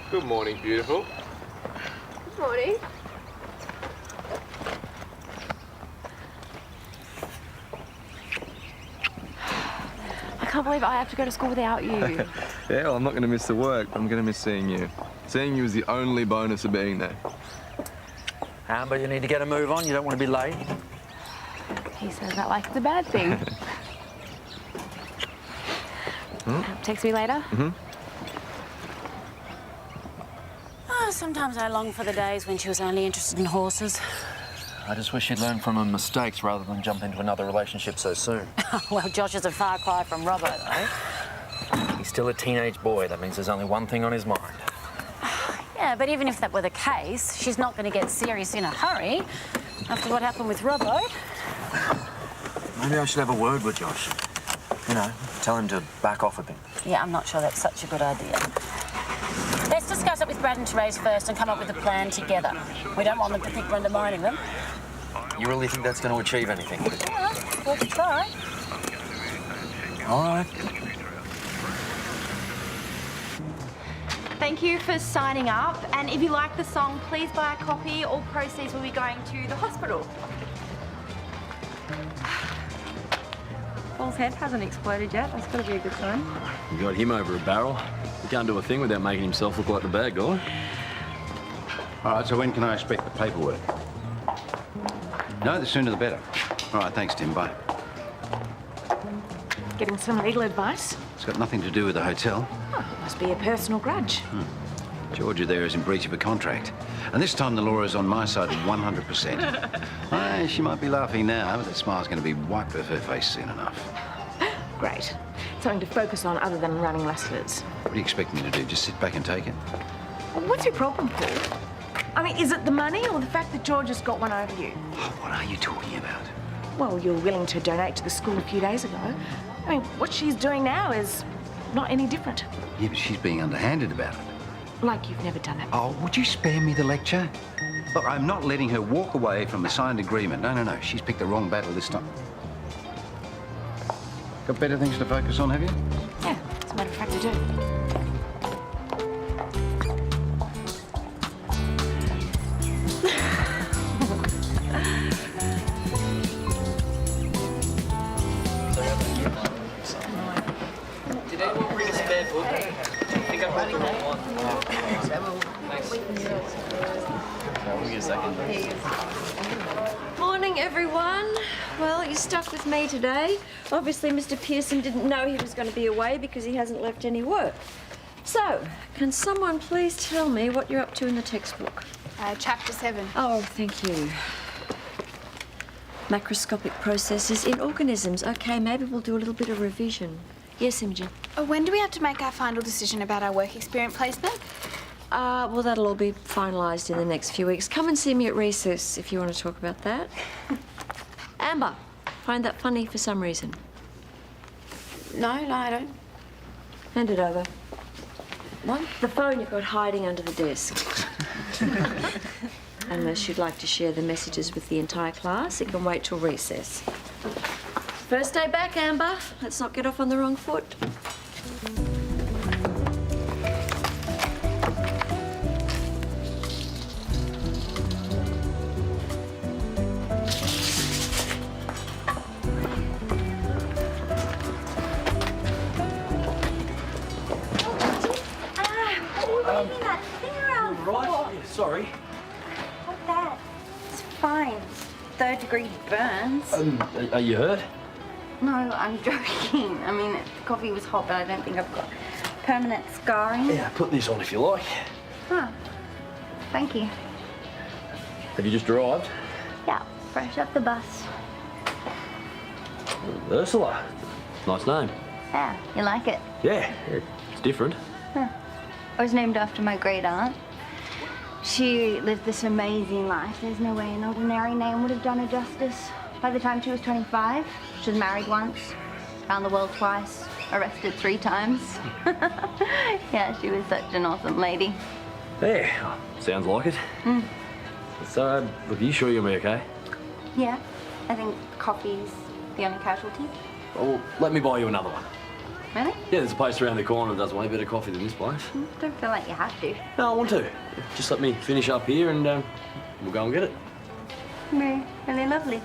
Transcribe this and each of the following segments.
Good morning, beautiful. Good morning. I can't believe I have to go to school without you. Yeah, well, I'm not going to miss the work, but I'm going to miss seeing you. Seeing you is the only bonus of being there. But you need to get a move on. You don't want to be late. He says that like it's a bad thing. Text me later? Oh, sometimes I long for the days when she was only interested in horses. I just wish she'd learn from her mistakes rather than jump into another relationship so soon. Well, Josh is a far cry from Robbo, though. He's still a teenage boy. That means there's only one thing on his mind. Yeah, but even if that were the case, she's not going to get serious in a hurry after what happened with Robbo. Maybe I should have a word with Josh. You know, tell him to back off a bit. Yeah, I'm not sure that's such a good idea. Let's discuss it with Brad and Therese first and come up with a plan together. We don't want them to think we're undermining them. You really think that's going to achieve anything? Yeah, worth a try. All right. Thank you for signing up. And if you like the song, please buy a copy. All proceeds will be going to the hospital. Paul's head hasn't exploded yet. That's got to be a good sign. You got him over a barrel. He can't do a thing without making himself look like the bad guy. All right, so when can I expect the paperwork? No, the sooner the better. All right, thanks, Tim. Bye. Getting some legal advice? It's got nothing to do with the hotel. Oh, must be a personal grudge. Georgia there is in breach of a contract. And this time the law is on my side 100%. She might be laughing now, but that smile's going to be wiped off her face soon enough. Great. Something to focus on other than running wrestlers. What do you expect me to do? Just sit back and take it? What's your problem, Paul? I mean, is it the money or the fact that George has got one over you? Oh, what are you talking about? Well, you were willing to donate to the school a few days ago. I mean, what she's doing now is not any different. Yeah, but she's being underhanded about it. Like you've never done it. Oh, would you spare me the lecture? Look, I'm not letting her walk away from a signed agreement. No. She's picked the wrong battle this time. Got better things to focus on, have you? Yeah, as a matter of fact, I do. Did anyone bring a spare book? I think I brought the wrong one. Thanks. I'll give you a second. Morning, everyone. Well, you're stuck with me today. Obviously, Mr. Pearson didn't know he was going to be away because he hasn't left any work. So, can someone please tell me what you're up to in the textbook? Chapter 7. Oh, thank you. Macroscopic processes in organisms. Okay, maybe we'll do a little bit of revision. Yes, Imogen? When do we have to make our final decision about our work experience placement? Well, that'll all be finalised in the next few weeks. Come and see me at recess if you want to talk about that. Amber, find that funny for some reason? No, I don't. Hand it over. What? The phone you've got hiding under the desk. Unless you'd like to share the messages with the entire class, it can wait till recess. First day back, Amber. Let's not get off on the wrong foot. That thing around Right? Yeah, sorry. What's that? It's fine. It's third-degree burns. Are you hurt? No, I'm joking. I mean, the coffee was hot, but I don't think I've got permanent scarring. Yeah, put this on if you like. Huh. Thank you. Have you just arrived? Yeah, fresh off the bus. Ursula. Nice name. Yeah, you like it? Yeah, it's different. Huh. I was named after my great aunt. She lived this amazing life. There's no way an ordinary name would have done her justice. By the time she was 25, she was married once, around the world twice, arrested 3 times. Yeah, she was such an awesome lady. Yeah, sounds like it. So, look, are you sure you'll be okay? Yeah, I think coffee's the only casualty. Well, let me buy you another one. Really? Yeah, there's a place around the corner that does way better coffee than this place. Don't feel like you have to. No, I want to. Just let me finish up here and we'll go and get it. Really, really lovely.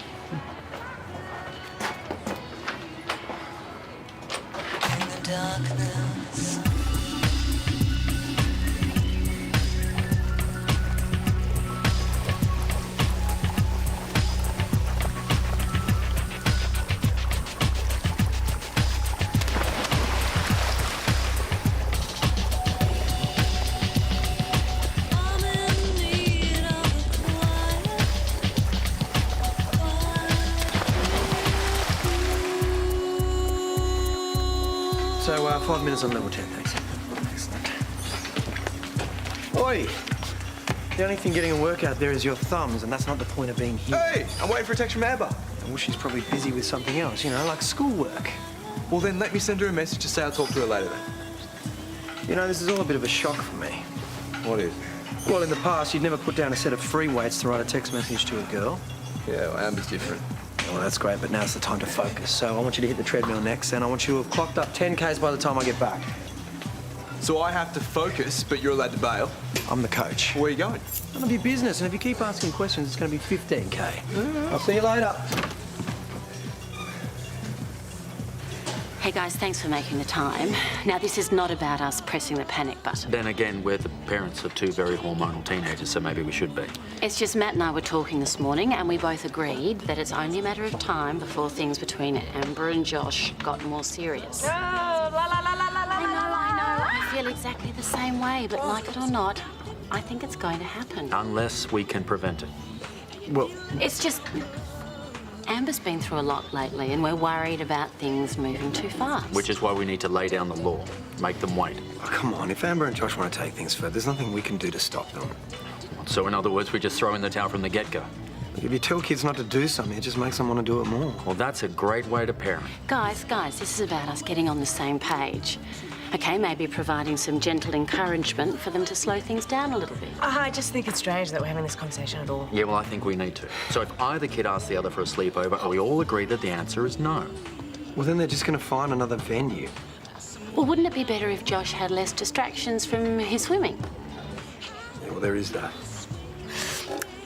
So, 5 minutes on level 10, thanks. Excellent. Oi! The only thing getting a workout there is your thumbs, and that's not the point of being here. Hey, I'm waiting for a text from Amber. Well, she's probably busy with something else, you know, like schoolwork. Well, then let me send her a message to say I'll talk to her later then. You know, this is all a bit of a shock for me. What is? Well, in the past, you'd never put down a set of free weights to write a text message to a girl. Yeah, well, Amber's different. Well, that's great, but now's the time to focus. So I want you to hit the treadmill next, and I want you to have clocked up 10 Ks by the time I get back. So I have to focus, but you're allowed to bail? I'm the coach. Where are you going? None of your business, and if you keep asking questions, it's going to be 15K. I'll see you later. Hey guys, thanks for making the time. Now, this is not about us pressing the panic button. Then again, we're the parents of two very hormonal teenagers, so maybe we should be. It's just Matt and I were talking this morning, and we both agreed that it's only a matter of time before things between Amber and Josh got more serious. Oh, la la la la la la. I know. I feel exactly the same way, but like it or not, I think it's going to happen. Unless we can prevent it. Well, It's just Amber's been through a lot lately, and we're worried about things moving too fast. Which is why we need to lay down the law. Make them wait. oh, come on. If Amber and Josh want to take things further, there's nothing we can do to stop them. So in other words, we just throw in the towel from the get-go. If you tell kids not to do something, it just makes them want to do it more. Well, that's a great way to parent. Guys, this is about us getting on the same page. Okay, maybe providing some gentle encouragement for them to slow things down a little bit. I just think it's strange that we're having this conversation at all. Yeah, well, I think we need to. So if either kid asks the other for a sleepover, are we all agree that the answer is no? Well, then they're just going to find another venue. Well, wouldn't it be better if Josh had less distractions from his swimming? Yeah, well, there is that.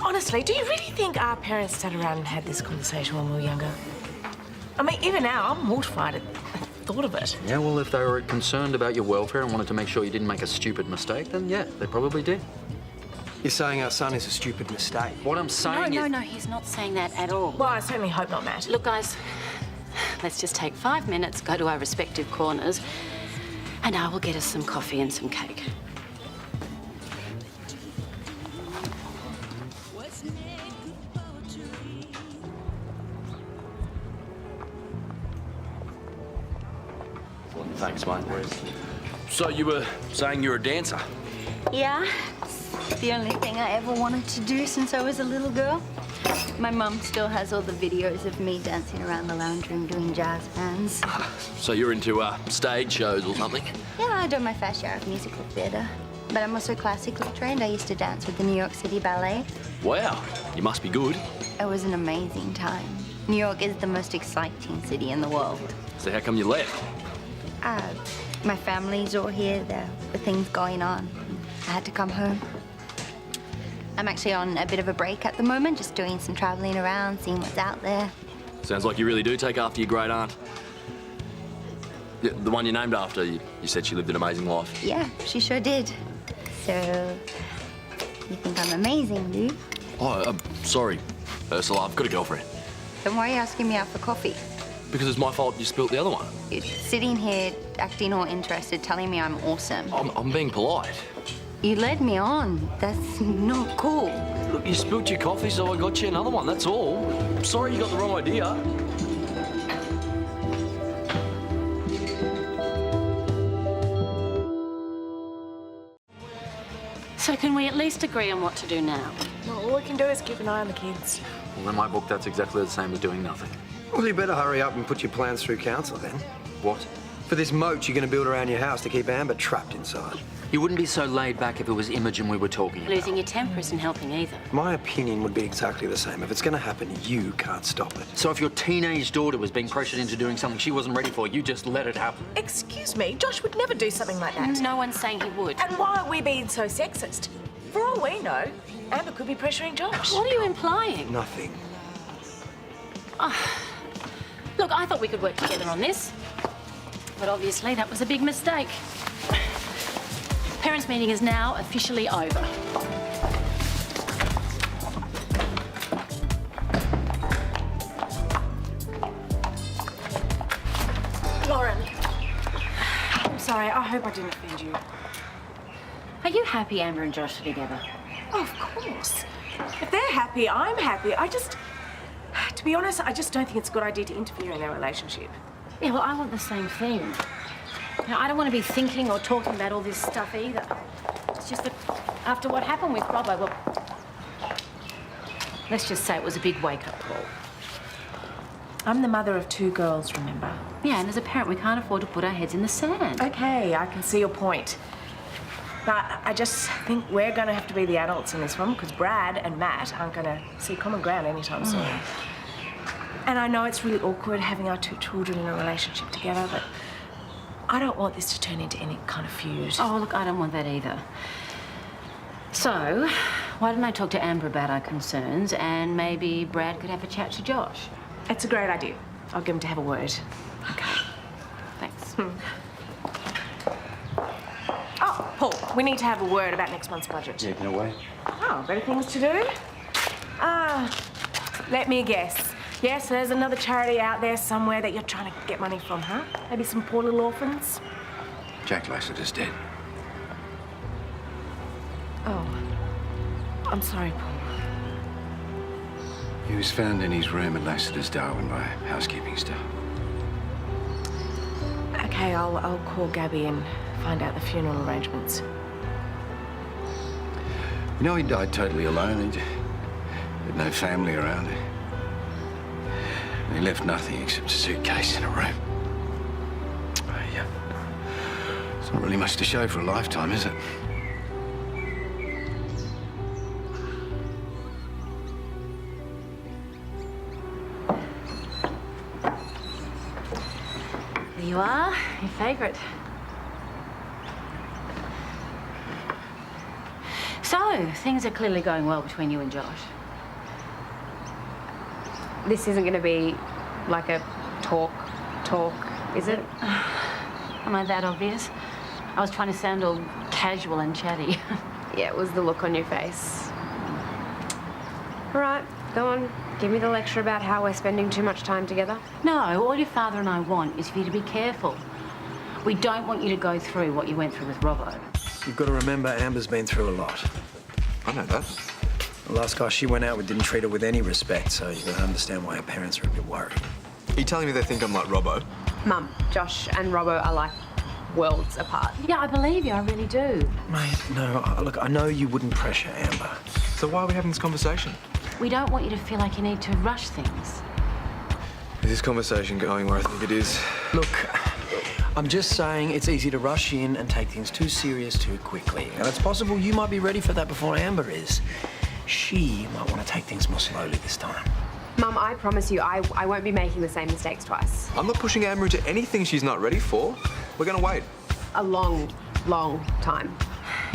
Honestly, do you really think our parents sat around and had this conversation when we were younger? I mean, even now, I'm mortified at the thought of it. Yeah, well, if they were concerned about your welfare and wanted to make sure you didn't make a stupid mistake, then yeah, they probably did. You're saying our son is a stupid mistake? What I'm saying is... No, he's not saying that at all. Well, I certainly hope not, Matt. Look, guys, let's just take 5 minutes, go to our respective corners, and I will get us some coffee and some cake. Thanks, mate. So you were saying you're a dancer? Yeah, it's the only thing I ever wanted to do since I was a little girl. My mum still has all the videos of me dancing around the lounge room doing jazz bands. So you're into stage shows or something? Yeah, I do my fair share of musical theatre. But I'm also classically trained. I used to dance with the New York City Ballet. Wow, you must be good. It was an amazing time. New York is the most exciting city in the world. So how come you left? My family's all here. There were things going on. I had to come home. I'm actually on a bit of a break at the moment, just doing some traveling around, seeing what's out there. Sounds like you really do take after your great aunt. Yeah, the one you named after, you said she lived an amazing life. Yeah, she sure did. So, you think I'm amazing, do you? Oh, I'm sorry, Ursula, I've got a girlfriend. Then why are you asking me out for coffee? Because it's my fault you spilt the other one. You're sitting here acting all interested, telling me I'm awesome. I'm being polite. You led me on. That's not cool. Look, you spilt your coffee, so I got you another one, that's all. I'm sorry you got the wrong idea. So can we at least agree on what to do now? Well, all we can do is keep an eye on the kids. Well, in my book, that's exactly the same as doing nothing. Well, you better hurry up and put your plans through council then. What? For this moat you're going to build around your house to keep Amber trapped inside. You wouldn't be so laid back if it was Imogen we were talking about. Losing your temper isn't helping either. My opinion would be exactly the same. If it's going to happen, you can't stop it. So if your teenage daughter was being pressured into doing something she wasn't ready for, you just let it happen? Excuse me, Josh would never do something like that. No one's saying he would. And why are we being so sexist? For all we know, Amber could be pressuring Josh. What are you implying? Nothing. Look, I thought we could work together on this. But obviously that was a big mistake. Parents' meeting is now officially over. Lauren. I'm sorry, I hope I didn't offend you. Are you happy Amber and Josh are together? Oh, of course. If they're happy, I'm happy. To be honest, I just don't think it's a good idea to interfere in their relationship. Yeah, well, I want the same thing. You know, I don't want to be thinking or talking about all this stuff either. It's just that after what happened with Robbo, well, let's just say it was a big wake-up call. I'm the mother of 2 girls, remember? Yeah, and as a parent, we can't afford to put our heads in the sand. Okay, I can see your point. But I just think we're going to have to be the adults in this one because Brad and Matt aren't going to see common ground anytime soon. And I know it's really awkward having our 2 children in a relationship together, but I don't want this to turn into any kind of feud. Oh, look, I don't want that either. So, why don't I talk to Amber about our concerns and maybe Brad could have a chat to Josh? It's a great idea. I'll get him to have a word. Okay. Thanks. Oh, Paul, we need to have a word about next month's budget. Yeah, no way. Oh, better things to do? Let me guess. Yes, there's another charity out there somewhere that you're trying to get money from, huh? Maybe some poor little orphans? Jack Lassiter's dead. Oh. I'm sorry, Paul. He was found in his room at Lassiter's Darwin by housekeeping staff. Okay, I'll call Gabby and find out the funeral arrangements. You know, he died totally alone. He had no family around. He left nothing except a suitcase in a room. Yeah. It's not really much to show for a lifetime, is it? There you are, your favourite. So, things are clearly going well between you and Josh. This isn't going to be like a talk, is it? Am I that obvious? I was trying to sound all casual and chatty. Yeah, it was the look on your face. All right, go on. Give me the lecture about how we're spending too much time together. No, all your father and I want is for you to be careful. We don't want you to go through what you went through with Robbo. You've got to remember Amber's been through a lot. I know that. The last guy she went out with didn't treat her with any respect, so you've got to understand why her parents are a bit worried. Are you telling me they think I'm like Robbo? Mum, Josh and Robbo are like worlds apart. Yeah, I believe you, I really do. Mate, no, look, I know you wouldn't pressure Amber. So why are we having this conversation? We don't want you to feel like you need to rush things. Is this conversation going where I think it is? Look, I'm just saying it's easy to rush in and take things too serious too quickly. And it's possible you might be ready for that before Amber is. She might want to take things more slowly this time. Mum, I promise you, I won't be making the same mistakes twice. I'm not pushing Amber into anything she's not ready for. We're going to wait. A long, long time.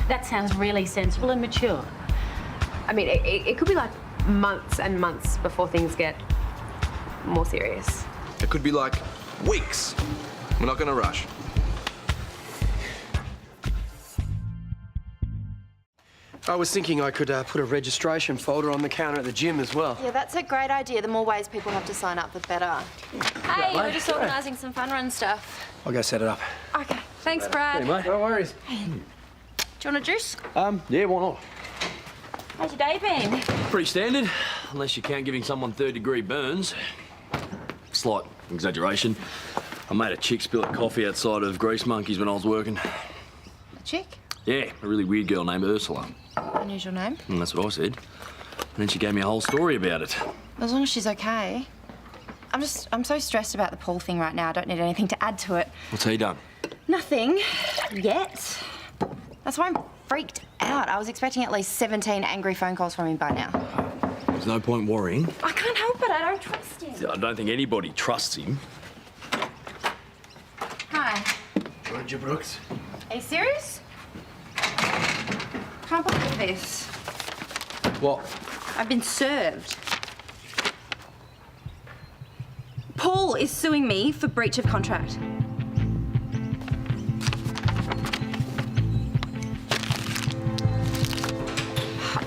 That sounds really sensible and mature. I mean, it could be like months and months before things get more serious. It could be like weeks. We're not going to rush. I was thinking I could put a registration folder on the counter at the gym as well. Yeah, that's a great idea. The more ways people have to sign up, the better. Hey, we're just organising some fun run stuff. I'll go set it up. Okay, thanks, Brad. Hey, mate. No worries. Do you want a juice? Yeah, why not? How's your day been? Pretty standard, unless you count giving someone third-degree burns. Slight exaggeration. I made a chick spill a coffee outside of Grease Monkeys when I was working. A chick? Yeah, a really weird girl named Ursula. Unusual name. And that's what I said. And then she gave me a whole story about it. As long as she's okay. I'm so stressed about the Paul thing right now. I don't need anything to add to it. What's he done? Nothing. Yet. That's why I'm freaked out. I was expecting at least 17 angry phone calls from him by now. There's no point worrying. I can't help it. I don't trust him. I don't think anybody trusts him. Hi. Roger Brooks. Are you serious? Can't believe this. What? I've been served. Paul is suing me for breach of contract.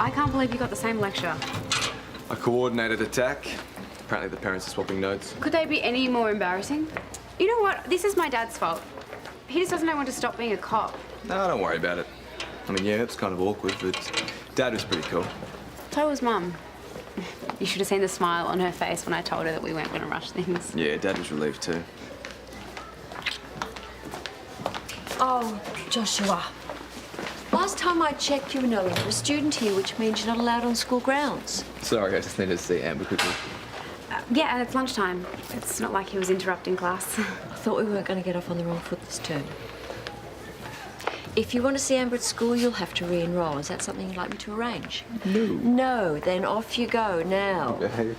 I can't believe you got the same lecture. A coordinated attack. Apparently the parents are swapping notes. Could they be any more embarrassing? You know what? This is my dad's fault. He just doesn't know when to stop being a cop. No, don't worry about it. I mean, yeah, it's kind of awkward, but Dad was pretty cool. So was Mum. You should have seen the smile on her face when I told her that we weren't going to rush things. Yeah, Dad was relieved too. Oh, Joshua. Last time I checked, you were no longer a student here, which means you're not allowed on school grounds. Sorry, I just needed to see Amber quickly. Yeah, and it's lunchtime. It's not like he was interrupting class. I thought we weren't going to get off on the wrong foot this term. If you want to see Amber at school, you'll have to re-enroll. Is that something you'd like me to arrange? No. No, then off you go now. Okay.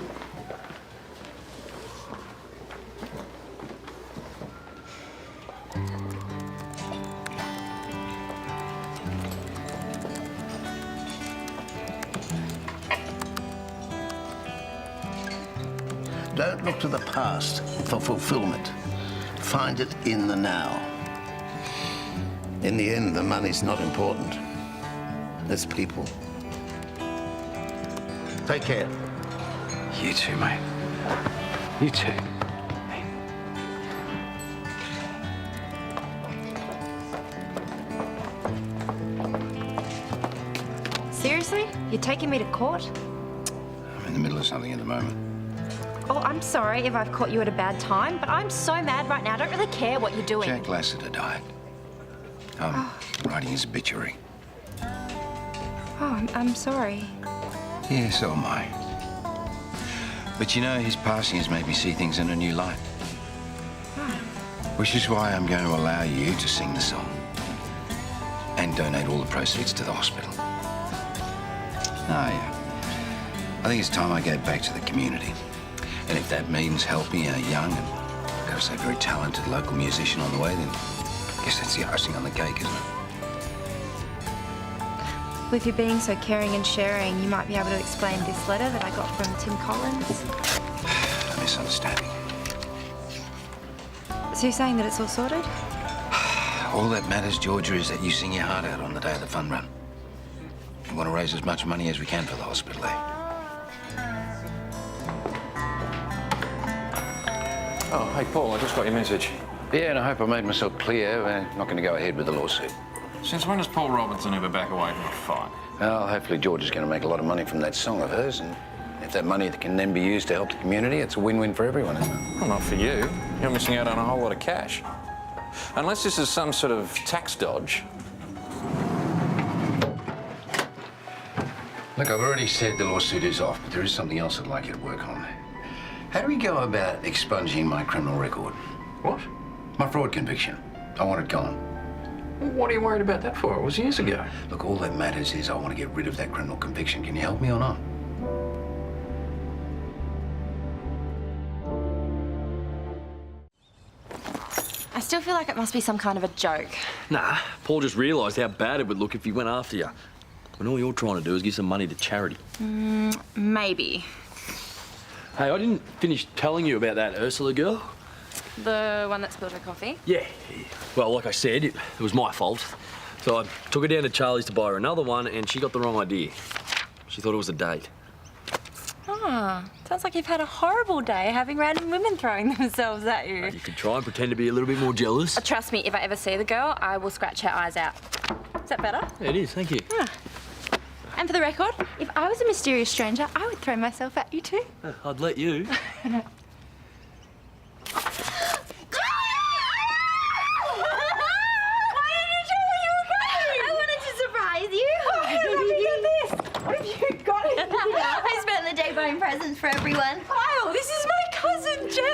Don't look to the past for fulfillment. Find it in the now. In the end, the money's not important. It's people. Take care. You too, mate. You too. Seriously? You're taking me to court? I'm in the middle of something at the moment. Oh, I'm sorry if I've caught you at a bad time, but I'm so mad right now. I don't really care what you're doing. Jack Lassiter died. I'm writing his obituary. Oh, I'm sorry. Yeah, so am I. But you know, his passing has made me see things in a new light. Which is why I'm going to allow you to sing the song and donate all the proceeds to the hospital. Oh, yeah. I think it's time I gave back to the community. And if that means helping a young and, I've got to say, very talented local musician on the way, then I guess that's the icing on the cake, isn't it? With you being so caring and sharing, you might be able to explain this letter that I got from Tim Collins. A misunderstanding. So you're saying that it's all sorted? All that matters, Georgia, is that you sing your heart out on the day of the fun run. We want to raise as much money as we can for the hospital, eh? Oh, hey, Paul, I just got your message. Yeah, and I hope I made myself clear. We're not going to go ahead with the lawsuit. Since when does Paul Robinson ever back away from a fight? Well, hopefully George is going to make a lot of money from that song of hers, and if that money can then be used to help the community, it's a win-win for everyone, isn't it? Well, not for you. You're missing out on a whole lot of cash. Unless this is some sort of tax dodge. Look, I've already said the lawsuit is off, but there is something else I'd like you to work on. How do we go about expunging my criminal record? What? My fraud conviction. I want it gone. What are you worried about that for? It was years ago. Look, all that matters is I want to get rid of that criminal conviction. Can you help me or not? I still feel like it must be some kind of a joke. Nah, Paul just realised how bad it would look if he went after you. When all you're trying to do is give some money to charity. Maybe. Hey, I didn't finish telling you about that Ursula girl. The one that spilled her coffee? Yeah. Well, like I said, it was my fault. So I took her down to Charlie's to buy her another one, and she got the wrong idea. She thought it was a date. Ah, sounds like you've had a horrible day having random women throwing themselves at you. You could try and pretend to be a little bit more jealous. Trust me, if I ever see the girl, I will scratch her eyes out. Is that better? Yeah, it is, thank you. And for the record, if I was a mysterious stranger, I would throw myself at you too. I'd let you. I spent the day buying presents for everyone. Kyle, this is my cousin, Jane.